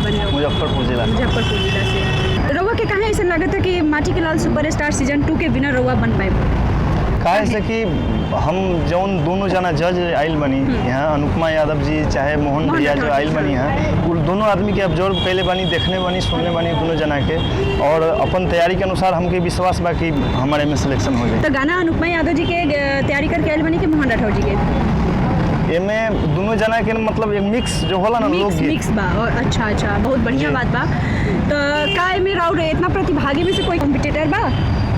बनी? मुजफ्फरपुर जिला से। रउआ के कहाँ ऐसा लगा था कि माटी के लाल सुपरस्टार सीजन 2 के विनर रउआ बन पाए? काहे से कि हम जौन दोनों जना जज आइल बनी यहाँ, अनुपमा यादव जी चाहे मोहन भैया जो आइल बनी हैं, उन दोनों आदमी के ऑब्जर्व कैले बानी, देखने बानी, सुनने बानी दोनों जना के, और अपन तैयारी के अनुसार हमके विश्वास बा कि हमारे में सिलेक्शन हो गए। तो गाना अनुपमा यादव जी के तैयारी करके आइल बनी कि मोहन राठौर जी के? एमें दोनों जना के मतलब एक मिक्स जो होला ना, लोग मिक्स बा। और अच्छा बहुत बढ़िया बात बा। तो का में राउर इतना प्रतिभागी में से कोई कॉम्पिटिटर बा?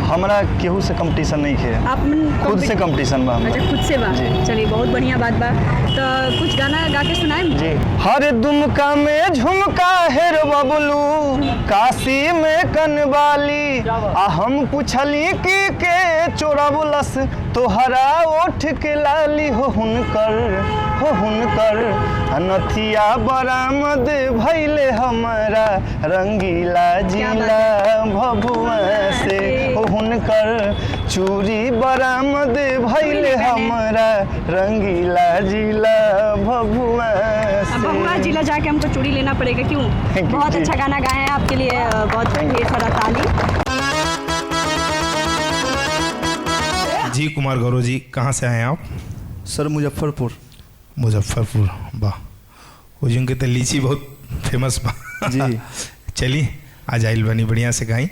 हमारा केहू से कंपटीशन नहीं है, आप खुद से कंपटीशन बा। अच्छा, खुद से बा। चलिए बहुत बढ़िया बात बा। तो कुछ गाना गा के सुनाए जी। हर दुमका में झुमका है रे बबलू, काशी में कनवाली, आ हम पूछली कि के चोरबलस तोहरा ओठ के लाली हो हुनकर अनथिया बरामद भैले हमारा रंगीला जिला भभुआ से हो हुनकर चूड़ी बरामद भैले हमारा रंगीला जिला भभुआ से। भभुआ जिला जाके हमको चूड़ी लेना पड़ेगा। क्यों? बहुत अच्छा गाना गाए हैं, आपके लिए बहुत ढेर सारा ताली। जी कुमार गौरव जी, कहाँ से आए हैं आप? सर मुजफ्फरपुर। वाह, उजून के तो लीची बहुत फेमस बा जी। चलिए आज आइल बनी, बढ़िया से गाई।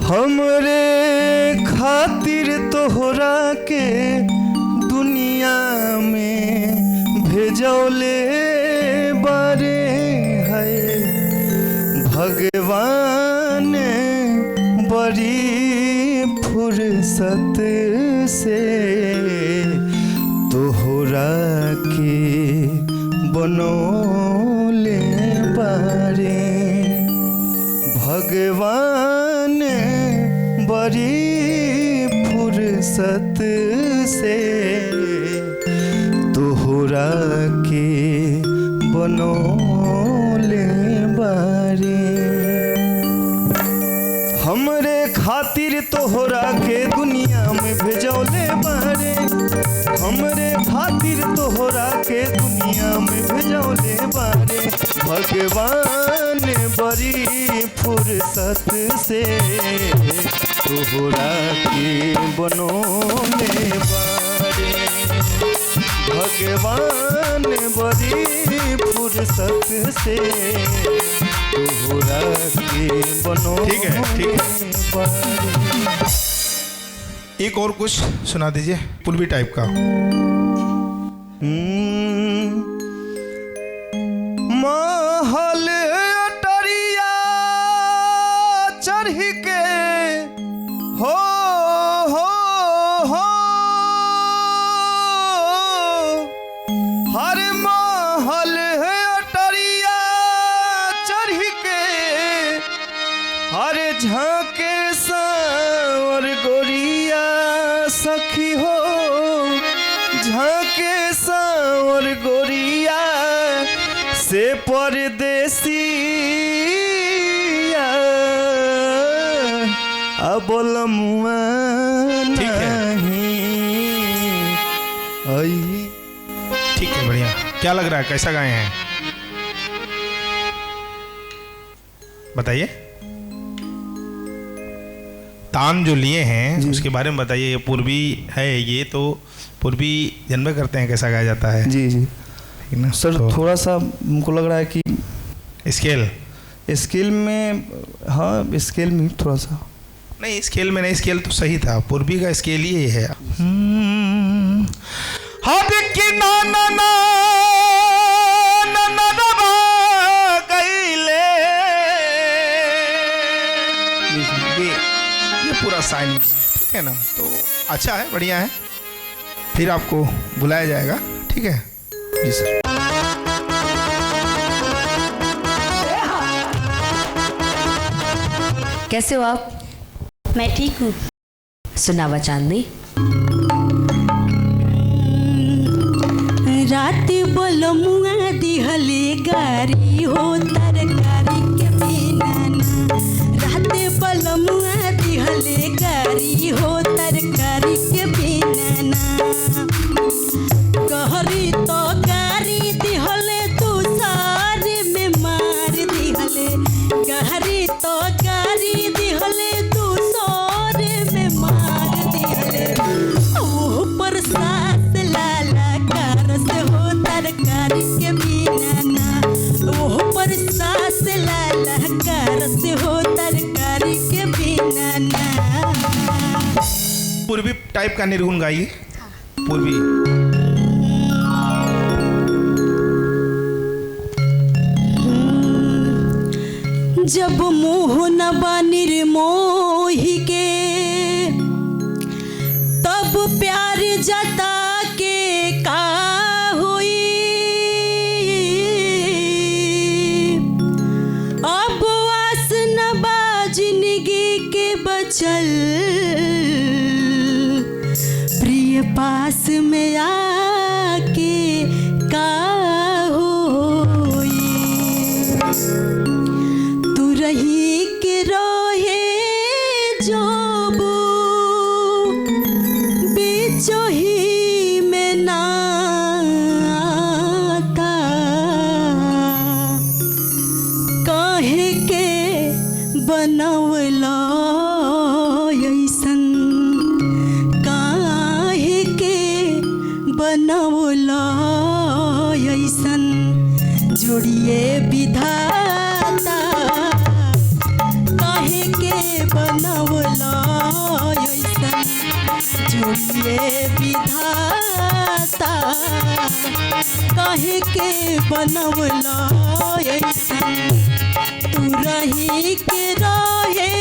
हमरे खातिर तोहरा के दुनिया में भेजौले बारे है भगवान बड़ी फुर्सत से तोहरा के बनौले बारे भगवान बड़ी फुर्सत से तोहरा के बनौले बारे। हमरे खातिर तोहरा के दुनिया में भेजौले बारे, हमरे खातिर तोहरा के दुनिया में भेजौले बारे भगवान बड़ी फुर्सत से तोहरा के बनौले बारे भगवान बड़ी फुर्सत से तोहरा के बनौले। ठीक है। एक और कुछ सुना दीजिए, पूर्वी टाइप का। महल अटरिया चढ़ के हो हर महल अटरिया चढ़ के हर झांके सावर गोरिया सखी हो झांके सावर गोरिया से परदेसिया बोलमुआ ठीक है, बढ़िया। क्या लग रहा है, कैसा गाए हैं बताइए? तान जो लिए हैं उसके बारे में बताइए। ये पूर्वी है, ये तो पूर्वी जन्म करते हैं, कैसा गाया जाता है? जी ना सर, तो थोड़ा सा हमको लग रहा है कि स्केल में, हाँ स्केल में थोड़ा सा नहीं, स्केल में नहीं, स्केल तो सही था, पूर्वी का स्केल ही है। ये पूरा साइन, ठीक है ना? तो अच्छा है, बढ़िया है। फिर आपको बुलाया जाएगा, ठीक है? जी सर। कैसे हो आप? मैं ठीक हूँ। सुनावा चांदनी। रात बोलमुआ दिहले गारी हो तरकारी के बिना ना। रात बोलमुआ दिहले गारी हो तरकारी के बिना ना। कहरी तो गारी दिहले तू सा टाइप का निर्गुण गाइए पूर्वी। जब मोह न बा निर्मोही के तब प्यार जता के का हुई। अब आस न बा जिंदगी के बचल प्रिय पास में आके का होई। तू रही के रोहे जोबू बिचोही में नाता काहे के बनवला ऐसन काहे के बनवला ऐसन जोड़िए विधाता काहे के बनवला ऐसन जोड़िए विधाता काहे के बनवला ऐसन तू रही के रहे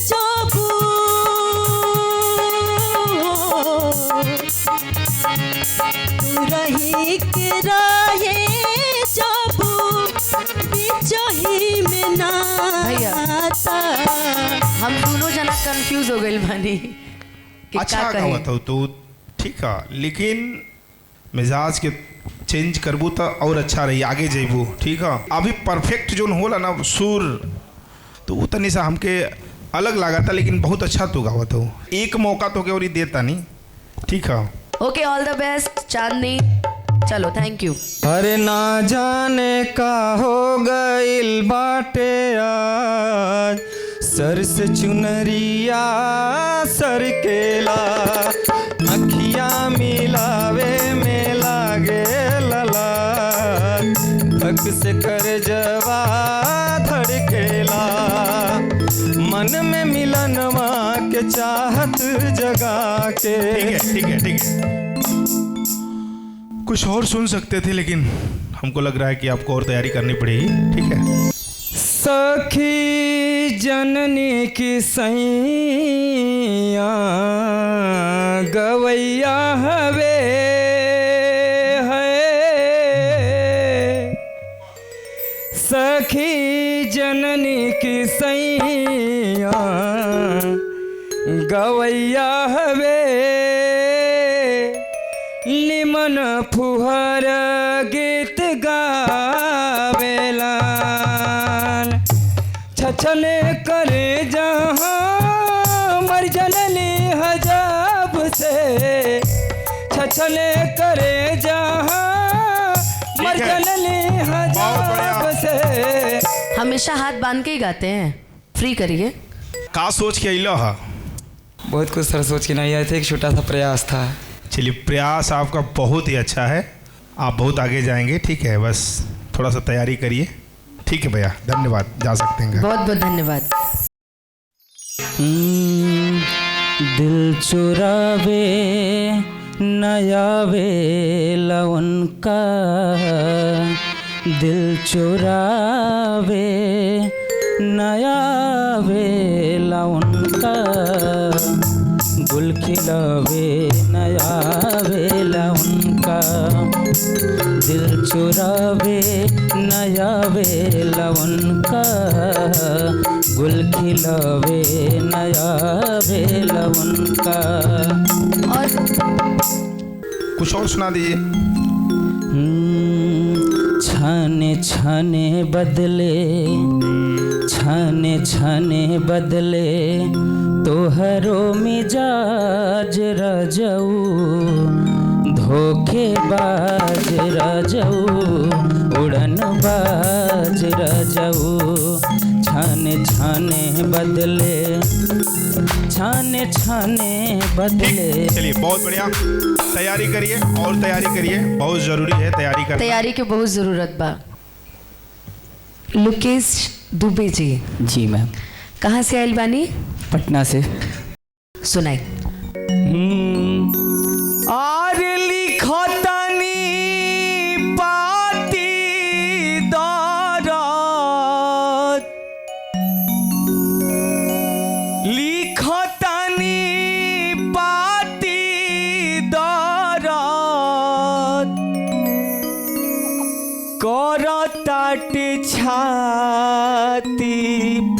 जोबू तू रही के रहे जोबू बिचही में नाता। हम दोनों जना कंफ्यूज हो गए बानी कि अच्छा का कहे। गावत हो तो ठीक है, लेकिन मिजाज के चेंज करबू तो और अच्छा रही, आगे जेबू। ठीक है, अभी परफेक्ट जो होला ना सुर, तो वो तनी सा हमके अलग लगा था, लेकिन बहुत अच्छा तू गावत हो। एक मौका तो के और देता नहीं। ठीक है, ओके, ऑल द बेस्ट चांदनी। चलो, थैंक यू। अरे ना जाने का हो गइल बाटे आज सर से चुनरिया सर केला अखिया मिलावे में लागे लला धक से कर जवा धड़केला मन में मिलनवा के चाहत जगा के। ठीक है, ठीक है, ठीक है। कुछ और सुन सकते थे, लेकिन हमको लग रहा है कि आपको और तैयारी करनी पड़ेगी। ठीक है। सखी जननी की सैया गवैया हवे है। सखी जननी की सैया गवैया हवे निमन फुहर गीत गावेला छछने करे जहाँ मर जननी हजाब से छछने करे जहाँ मर जननी हजाब से। हमेशा हाथ बांध के ही गाते हैं, फ्री करिए। का सोच के अइलो हा? बहुत कुछ सर सोच के नहीं आए थे, एक छोटा सा प्रयास था। चलिए, प्रयास आपका बहुत ही अच्छा है, आप बहुत आगे जाएंगे। ठीक है, बस थोड़ा सा तैयारी करिए। ठीक है भैया, धन्यवाद, जा सकते हैं। बहुत बहुत धन्यवाद। दिल चुरावे नयावे लवन का दिल चुरावे नयावे लवन का गुल खिलावे नयावे लवन का दिल चुरावे नयावे लवन का गुल खिलावे नयावे लवन का। और कुछ और सुना दीजिए। छाने छाने बदले छाने छाने बदले तोहरो मिजाज रजऊ धोखेबाज रजऊ उड़न बाज रजऊ छाने छाने बदले छाने छाने बदले। चलिए, बहुत बढ़िया, तैयारी करिए और तैयारी करिए, बहुत जरूरी है तैयारी करना। तैयारी की बहुत ज़रूरत बा। लुकेश दुबे जी। जी मैम। कहाँ से आइल बानी? पटना से। सुनाई। आर लिखतनी पाती दरद लिखतनी पाती दरद करताट छाती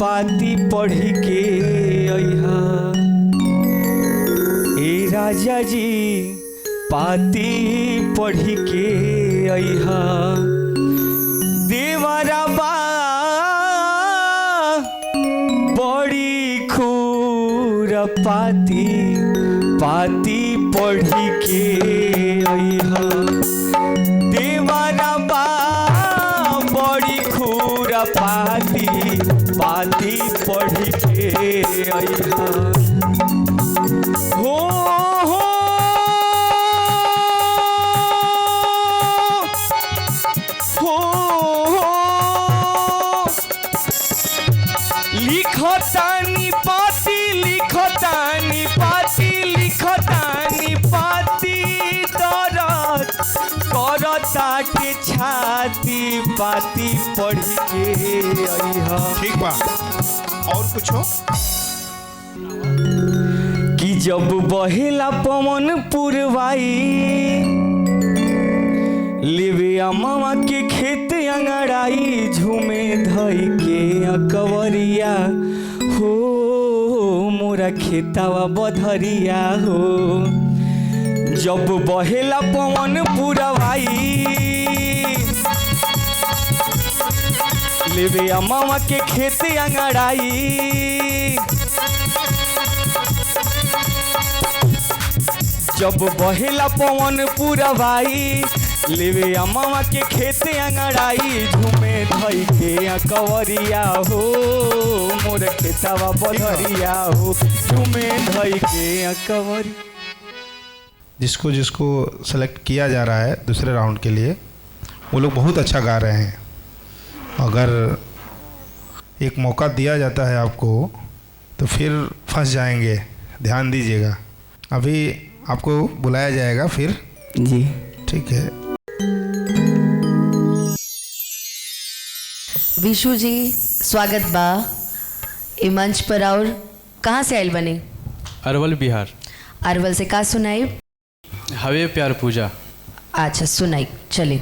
पाती पढ़ी के अइहा ए राजा जी पाती पढ़ी के अइहा देवरबा बड़ी खूर पाती पाती पढ़ी के अइहा देवरबा बड़ी खूर पाती पाती पढ़ी के अइहा हो हो हो लिखतानी पाती लिखतानी पाती लिखतानी पाती दरद करताटे छाती पाती पढ़ी के अइहा। ठीक बा, और कुछ हो? कि जब बहेला पवन पुरवाई लेवे अमावा के खेत अंगड़ाई झूमे धई के अकवरिया हो मोरा खेतावा बधरिया हो जब बहेला पवन पुरवाई लेवे अमावा के खेत अंगड़ाई जब बहेला पवन पुरवाई लेवे अमावा के खेत अंगड़ाई झूमे धई के कवरिया हो मोर खेतावा बधरिया हो झूमे धई के कवरी। जिसको जिसको सेलेक्ट किया जा रहा है दूसरे राउंड के लिए वो लोग बहुत अच्छा गा रहे हैं। अगर एक मौका दिया जाता है आपको तो फिर फंस जाएंगे, ध्यान दीजिएगा। अभी आपको बुलाया जाएगा फिर जी ठीक है। विशु जी स्वागत बा ए मंच पर। और कहाँ से आयल बनी? अरवल बिहार। अरवल से का सुनाई? हवे प्यार पूजा। अच्छा सुनाई चले।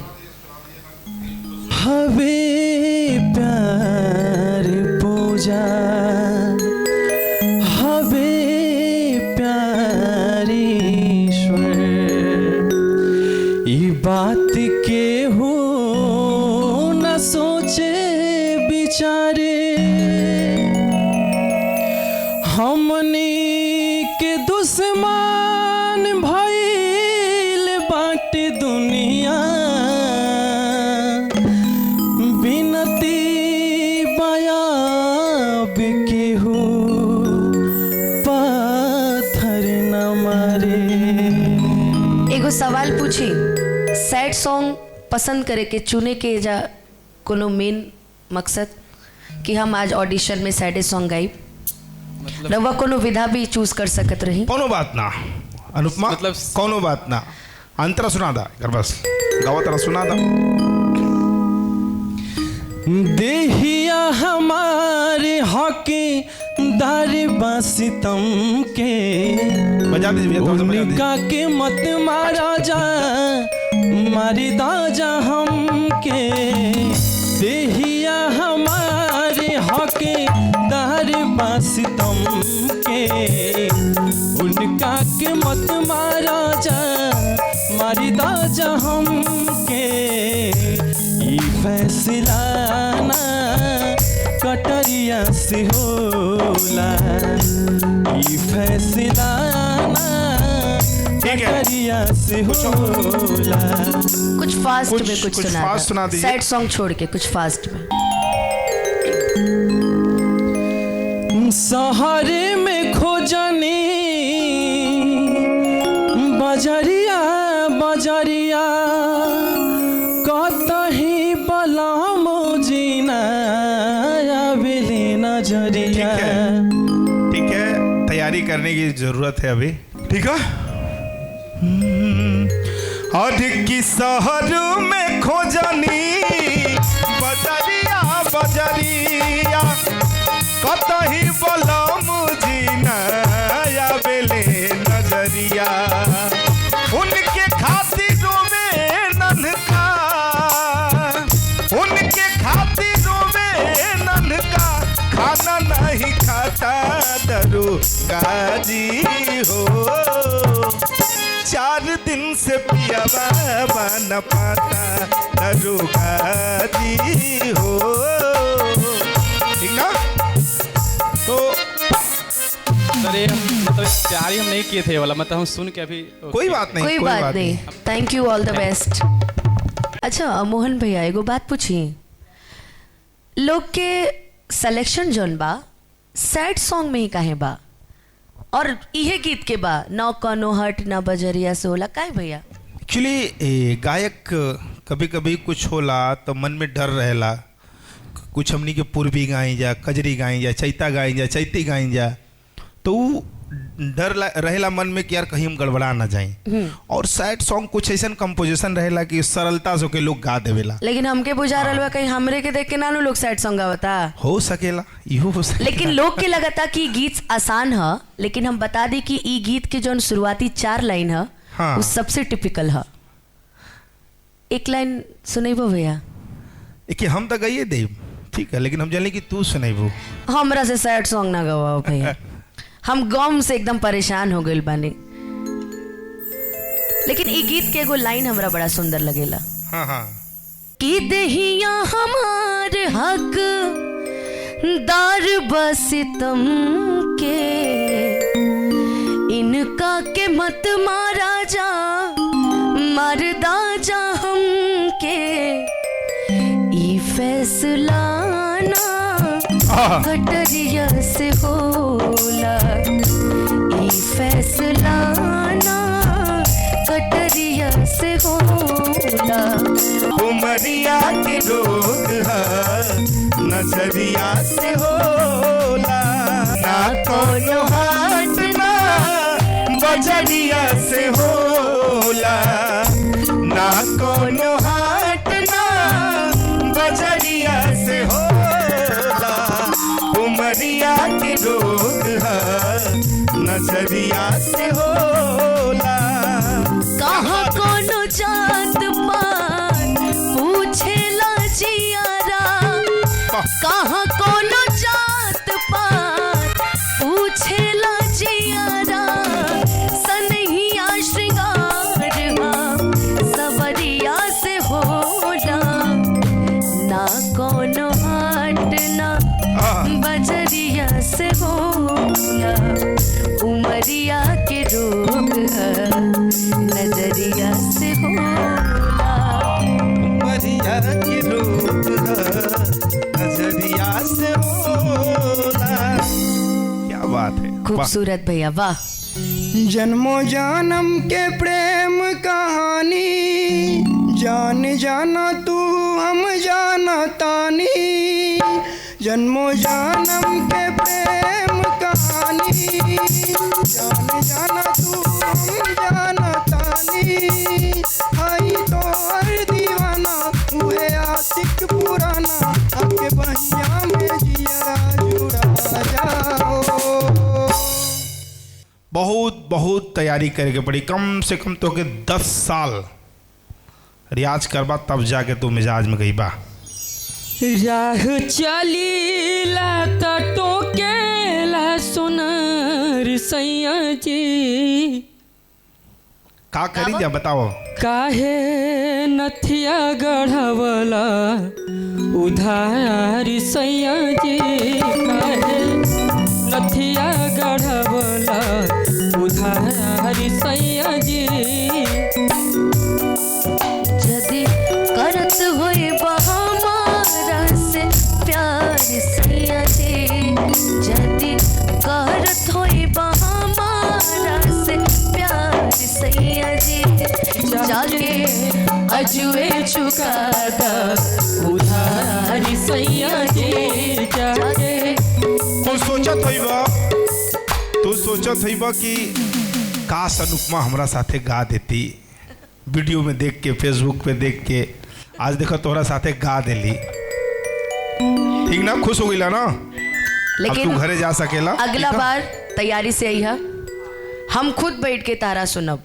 हवे प्यार पूजा हवे प्यार ईश्वर ई बात के हो न सोचे बिचारे हमनी के दुश्मन भइल बाटे दुनिया बिनती बयाब के हो पाथर न मारे। एगो सवाल पूछी, सैड सॉन्ग पसंद करे के चुने के जा कोनो मेन मकसद कि हम आज ऑडिशन में सैड सॉन्ग गाई रवा कोनो विधा भी चूज कर सकत रही? कोनो बात ना अनुपमा, मतलब कोनो बात ना। अंतरा सुना दा कर बस गावा तरह सुना दा। देहिया हमारे हके दार बासितम के बजा दीजिए भैया, थोड़ा सा बजा दीजिए। उनका के मत मारा जा मारी दाजा हमके देहिया हमारे हके दार बासितम के उनका के मत मारा जा मारी दाजा हमके ई फैसला ना कटरिया से होला ई फैसला ना कटरिया से होला। कुछ फास्ट में कुछ फास्ट सुना सुना दीजिए। सैड सॉन्ग छोड़ के कुछ फास्ट में। सहारे में खोजनी बजरिया बजरिया कतही बलाम जीना नजरिया। ठीक है, तैयारी करने की ज़रूरत है अभी। ठीक है। अधिक की शहर में खोजनी बजरिया बजरिया कतही बलम जीना बेले नजरिया उनके खातिर रोवे नन्हका उनके खातिर रोवे नन्हका खाना नहीं खाता दरोगा जी हो 4 दिन से पियावा न पाता दरोगा जी हो। ठीक ना। तो सर ये मतलब तैयारी हम नहीं किए थे वाला, मतलब हम सुन के अभी कोई बात नहीं, कोई बात नहीं। Thank you, all the best. अच्छा मोहन भैया एगो बात पूछी, लोग के सिलेक्शन जोन बा सैड सॉन्ग में ही काहे बा और इहे गीत के बा न कनो हट न बजरिया से होला काहे भैया? एक्चुअली गायक कभी कभी कुछ होला तो मन में डर रहेला, कुछ हमनी के पूर्वी गाई जा, कजरी गाई जा, चैता गाई जा, चैती गाई जा, तो डर रहेला मन में कि यार कहीं हम गड़बड़ा ना जाए। और सैड सॉन्ग कुछ ऐसा कंपोजिशन रहेला कि सरलता से के लोग गा देवेला। लेकिन हमके बुझा रहल बा कहीं हमरे के देख के ना लोग सैड सॉन्ग गावता। हो सकेला, इहो हो सकेला। लेकिन लोग के लगता कि गीत आसान है, लेकिन हम बता दी कि ई गीत के जो शुरुआती 4 लाइन है हाँ। वो सबसे टिपिकल है। एक लाइन सुनेबो भैया? कि हम तो गइए देव, ठीक है, लेकिन हम जाने कि तू सुनेबो। हमरा से सैड सॉन्ग ना गवाओ भैया, हम गम से एकदम परेशान हो गइल बानी। लेकिन ई गीत के एगो लाइन हमरा बड़ा सुंदर लगेला। हाँ हाँ। कि देहिया हमार हक दार बसितम के इनका के मत मारा जा मरदा जा हम के ई फैसला ना कटरिया से होला ई फैसला ना कटरिया से होला उमरिया के रोग है नजरिया से होला ना कोनो हाट ना बजरिया से होला ना कोनो हाट ना बजरिया से होला उमरिया के रोग है नजरिया से होला। कहाँ कोनो जात पात पूछेला जियारा कहाँ कोनो जात पात पूछेला जियारा सनहिया श्रृंगार सवरिया से होला ना कोनो हाट ना बजरिया से होला उमरिया के रोग है नजरिया से होला उमरिया के रोग है नजरिया से होला। क्या बात है, खूबसूरत भैया, वाह। जन्मों जन्म के प्रेम कहानी जान जाना तू हम जाना तानी जन्मों जन्म के प्रेम कहानी जान जाना तू हम जाना तानी हाई तो हर दीवाना हुए आशिक पुराना आपके बहिया में जिया जुड़ा जाओ। बहुत बहुत तैयारी करके पड़ी, कम से कम तो के 10 साल रियाज करबा तब जाके तू मिजाज में गई बा। राह चलीला त टोकेला सोनार सैया जी का करी जा बताओ। काहे नथिया गढ़वला उधार सैया जी काहे नथिया गढ़वला उधार सैया जी जदी करत होए हमारा से प्यार सैया जी जदी करत होए हमारा से प्यार सैया जी जाके अजुए चुका दा उधार सैया जी जाके तू सोचत होइबा कि काश अनुपमा हमारा साथे गा देती, वीडियो में देख के, फेसबुक पे देख के, आज देखो तोहरा साथे गा देली, ठीक ना? खुश हो गईला ना? लेकिन अब तू घरे जा सकेला। अगला बार तैयारी से आई है, हम खुद बैठ के तारा सुनब।